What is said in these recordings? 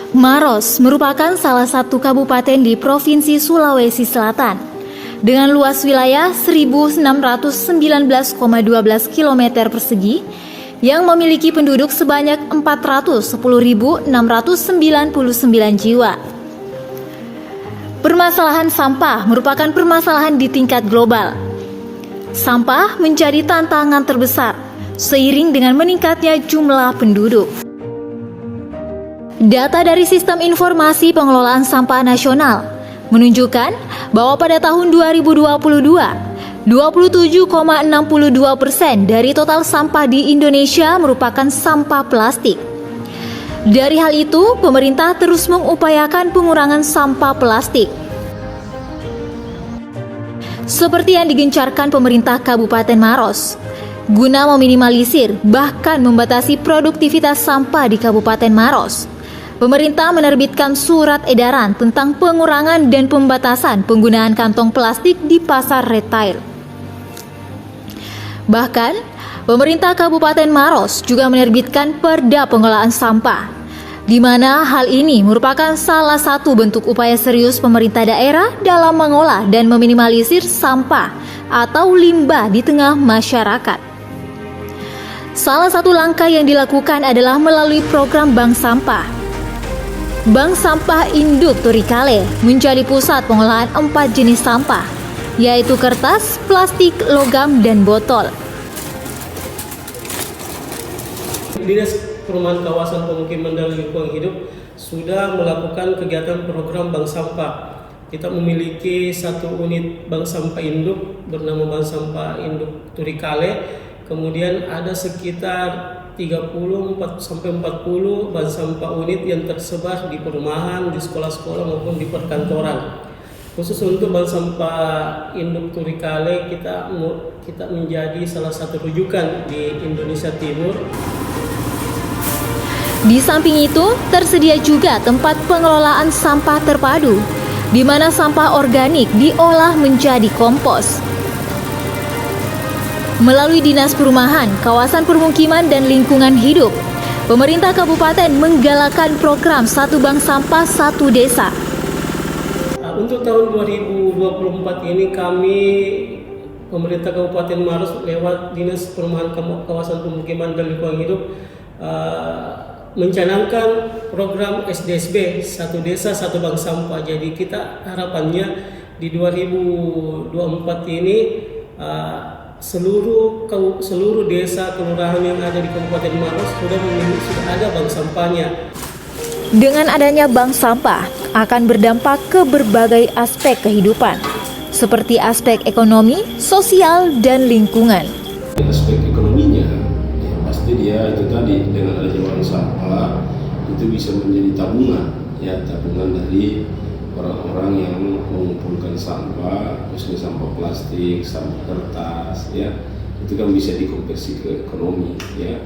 Maros merupakan salah satu kabupaten di Provinsi Sulawesi Selatan dengan luas wilayah 1.619,12 km persegi yang memiliki penduduk sebanyak 410.699 jiwa. Permasalahan sampah merupakan permasalahan di tingkat global. Sampah menjadi tantangan terbesar seiring dengan meningkatnya jumlah penduduk. Data dari Sistem Informasi Pengelolaan Sampah Nasional menunjukkan bahwa pada tahun 2022, 27,62% dari total sampah di Indonesia merupakan sampah plastik. Dari hal itu, pemerintah terus mengupayakan pengurangan sampah plastik. Seperti yang digencarkan pemerintah Kabupaten Maros, guna meminimalisir bahkan membatasi produktivitas sampah di Kabupaten Maros. Pemerintah menerbitkan surat edaran tentang pengurangan dan pembatasan penggunaan kantong plastik di pasar retail. Bahkan, pemerintah Kabupaten Maros juga menerbitkan Perda Pengelolaan Sampah, di mana hal ini merupakan salah satu bentuk upaya serius pemerintah daerah dalam mengolah dan meminimalisir sampah atau limbah di tengah masyarakat. Salah satu langkah yang dilakukan adalah melalui program Bank Sampah. Bank Sampah Induk Turikale menjadi pusat pengolahan 4 jenis sampah, yaitu kertas, plastik, logam, dan botol. Dinas Perumahan Kawasan Pemukiman dan Lingkungan Hidup sudah melakukan kegiatan program Bank Sampah. Kita memiliki satu unit Bank Sampah Induk bernama Bank Sampah Induk Turikale. Kemudian ada sekitar 30-40 bank sampah unit yang tersebar di perumahan, di sekolah-sekolah maupun di perkantoran. Khusus untuk bank sampah Induk Turikale kita menjadi salah satu rujukan di Indonesia Timur. Di samping itu, tersedia juga tempat pengelolaan sampah terpadu, di mana sampah organik diolah menjadi kompos. Melalui Dinas Perumahan, Kawasan Permukiman dan Lingkungan Hidup, pemerintah kabupaten menggalakkan program Satu Bank Sampah Satu Desa. Untuk tahun 2024 ini kami pemerintah Kabupaten Maros lewat Dinas Perumahan Kawasan Permukiman dan Lingkungan Hidup mencanangkan program SDSB Satu Desa Satu Bank Sampah. Jadi kita harapannya di 2024 ini seluruh desa kelurahan yang ada di Kabupaten Maros sudah ada bank sampahnya. Dengan adanya bank sampah akan berdampak ke berbagai aspek kehidupan, seperti aspek ekonomi, sosial, dan lingkungan. Aspek ekonominya, ya pasti dia itu tadi dengan adanya bank sampah itu bisa menjadi tabungan dari orang-orang yang mengumpulkan sampah, khususnya sampah plastik, sampah kertas, ya itu kan bisa dikonversi ke ekonomi, ya.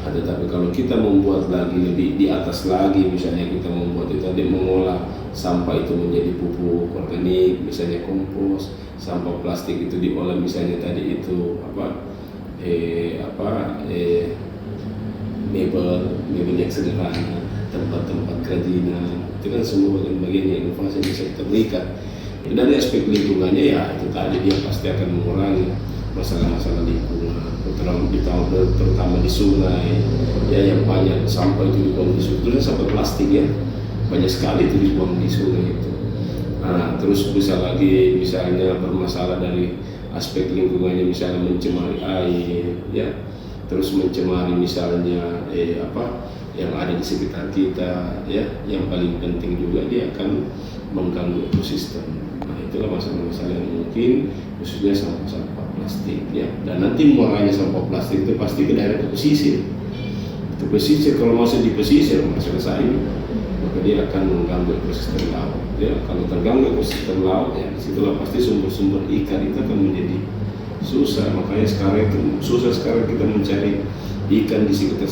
Tapi kalau kita membuat lagi lebih di atas lagi, misalnya kita membuat itu tadi mengolah sampah itu menjadi pupuk organik, misalnya kompos, sampah plastik itu diolah misalnya tadi itu mebel yang sederhana, tempat-tempat kerajinan, itu kan semua bagian yang inovasi yang bisa kita berikan. Dari aspek lingkungannya ya itu tadi dia pasti akan mengurangi masalah-masalah lingkungan, terutama di sungai, ya yang banyak sampah itu dibuang di sungai, itu sampah plastik ya, banyak sekali itu dibuang di sungai itu. Nah, terus bisa lagi misalnya bermasalah dari aspek lingkungannya, misalnya mencemari air, ya, terus mencemari misalnya yang ada di sekitar kita, ya, yang paling penting juga dia akan mengganggu ekosistem. Nah, itulah masalah-masalah yang mungkin khususnya sampah plastik, ya. Dan nanti muaranya sampah plastik itu pasti ke daerah pesisir. Itu pesisir, kalau masuk di pesisir selesai, maka dia akan mengganggu ekosistem laut. Ya, kalau terganggu ekosistem laut, ya disitulah pasti sumber-sumber ikan itu akan menjadi susah. Makanya sekarang itu susah sekarang kita mencari ikan di sekitar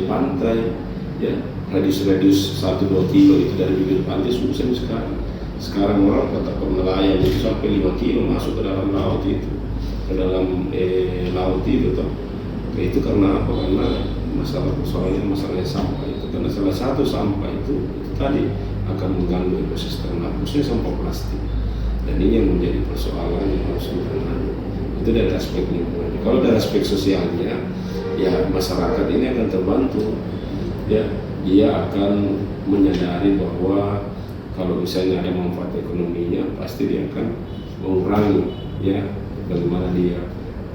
pantai, ya, radius 1-2 kilo itu dari bibir pantai susah sekarang. Sekarang orang kata nelayan itu sampai 5 kilo masuk ke dalam laut itu, laut itu toh. Itu karena apa? Karena masalahnya sampah itu. karena salah satu sampah itu tadi akan mengganggu ekosistem, khususnya sampah plastik. Dan ini yang menjadi persoalan yang harus ditangani. Itu dari aspek lingkungan. Kalau dari aspek sosialnya, ya masyarakat ini akan terbantu. Ya, dia akan menyadari bahwa kalau misalnya ada manfaat ekonominya, pasti dia akan mengurangi ya bagaimana dia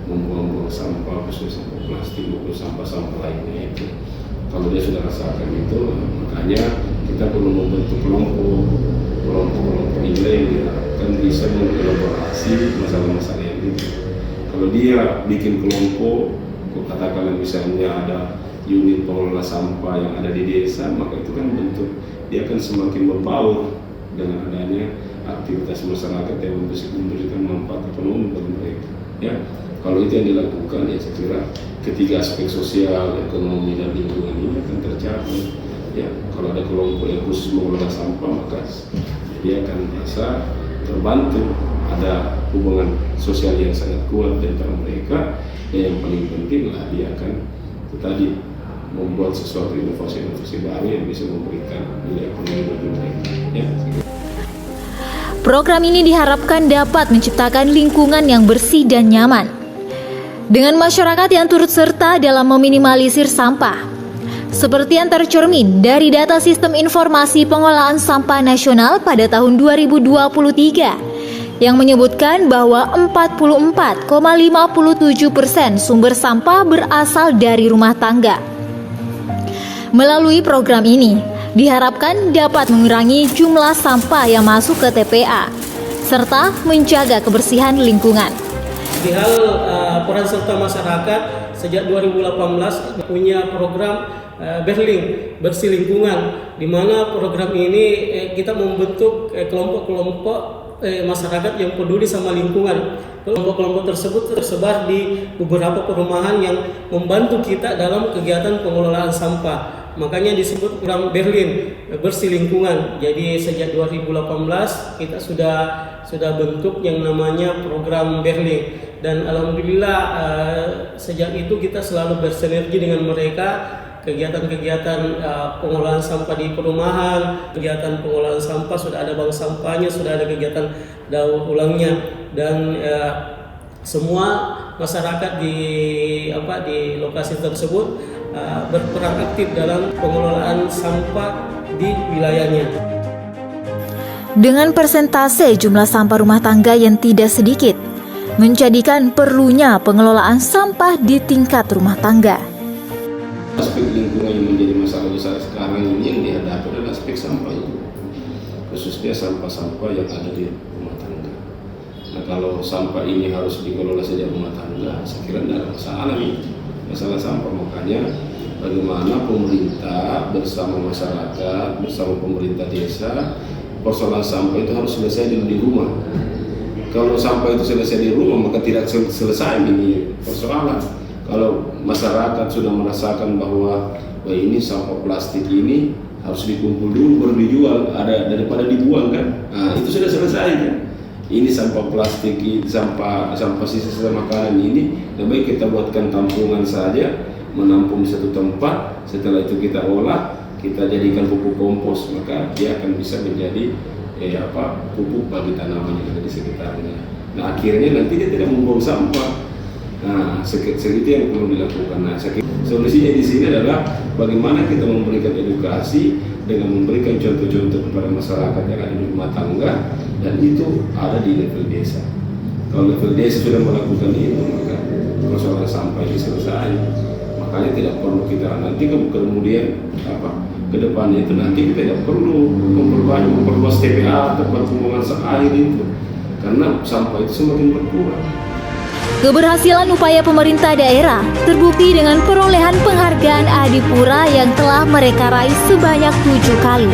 membuang-buang sampah, khususnya sampah plastik maupun sampah-sampah lainnya itu. Kalau dia sudah rasakan itu, makanya kita perlu membentuk kelompok nilai yang diharapkan bisa mengelaborasi masalah-masalah yang itu. Kalau dia bikin kelompok, katakanlah misalnya ada unit pengelola sampah yang ada di desa, maka itu kan bentuk dia akan semakin berbaur dengan adanya aktivitas masyarakat yang memberikan manfaat ekonomi bagi mereka. Ya, kalau itu yang dilakukan, ya saya kira ketiga aspek sosial, ekonomi dan lingkungan ini akan tercapai. Ya, kalau ada kelompok yang khusus mengelola sampah, maka dia akan merasa terbantu. Ada hubungan sosial yang sangat kuat di antara mereka. Dan yang paling penting lah dia akan tadi membuat sesuatu inovasi baru yang bisa memberikan nilai ekonomi bagi mereka. Ya. Program ini diharapkan dapat menciptakan lingkungan yang bersih dan nyaman, dengan masyarakat yang turut serta dalam meminimalisir sampah. Seperti yang tercermin dari data Sistem Informasi Pengelolaan Sampah Nasional pada tahun 2023, yang menyebutkan bahwa 44,57% sumber sampah berasal dari rumah tangga. Melalui program ini, diharapkan dapat mengurangi jumlah sampah yang masuk ke TPA, serta menjaga kebersihan lingkungan. Di hal peran serta masyarakat, sejak 2018 punya program Berling, bersih lingkungan, di mana program ini kita membentuk kelompok-kelompok masyarakat yang peduli sama lingkungan. Kelompok-kelompok tersebut tersebar di beberapa perumahan yang membantu kita dalam kegiatan pengelolaan sampah. Makanya disebut program Berlin, bersih lingkungan. Jadi sejak 2018 kita sudah bentuk yang namanya program Berlin, dan alhamdulillah sejak itu kita selalu bersinergi dengan mereka. Kegiatan-kegiatan pengelolaan sampah di perumahan, kegiatan pengelolaan sampah sudah ada bank sampahnya, sudah ada kegiatan daur ulangnya, dan semua masyarakat di lokasi tersebut berperan aktif dalam pengelolaan sampah di wilayahnya. Dengan persentase jumlah sampah rumah tangga yang tidak sedikit, menjadikan perlunya pengelolaan sampah di tingkat rumah tangga. Aspek lingkungan yang menjadi masalah besar sekarang ini yang dihadapi adalah aspek sampah itu, khususnya sampah-sampah yang ada di rumah tangga. Nah, kalau sampah ini harus dikelola sejak rumah tangga, saya kira tidak ada masalah nih, masalah sampah. Makanya bagaimana pemerintah bersama masyarakat, bersama pemerintah desa, persoalan sampah itu harus selesai di rumah. Kalau sampah itu selesai di rumah, maka tidak selesai ini persoalan. Kalau masyarakat sudah merasakan bahwa ini sampah plastik ini harus dikumpul dulu baru dijual, ada daripada dibuang kan, nah itu sudah selesai kan. Ini sampah plastik, sampah sisa-sisa makanan ini, lebih baik kita buatkan tampungan saja, menampung di satu tempat. Setelah itu kita olah, kita jadikan pupuk kompos, maka dia akan bisa menjadi pupuk bagi tanaman yang ada di sekitarnya. Nah akhirnya nanti dia tidak membuang sampah. Nah, segitu yang perlu dilakukan. Nah, solusinya di sini adalah bagaimana kita memberikan edukasi dengan memberikan contoh-contoh kepada masyarakat yang ada di rumah tangga, dan itu ada di level desa. Kalau level desa sudah melakukan itu, maka persoalan sampah ini selesai. Makanya tidak perlu kita nanti kemudian ke depannya itu nanti kita tidak perlu memperluas TPA, tempat pembuangan air itu, karena sampah itu semakin berkurang. Keberhasilan upaya pemerintah daerah terbukti dengan perolehan penghargaan Adipura yang telah mereka raih sebanyak 7 kali.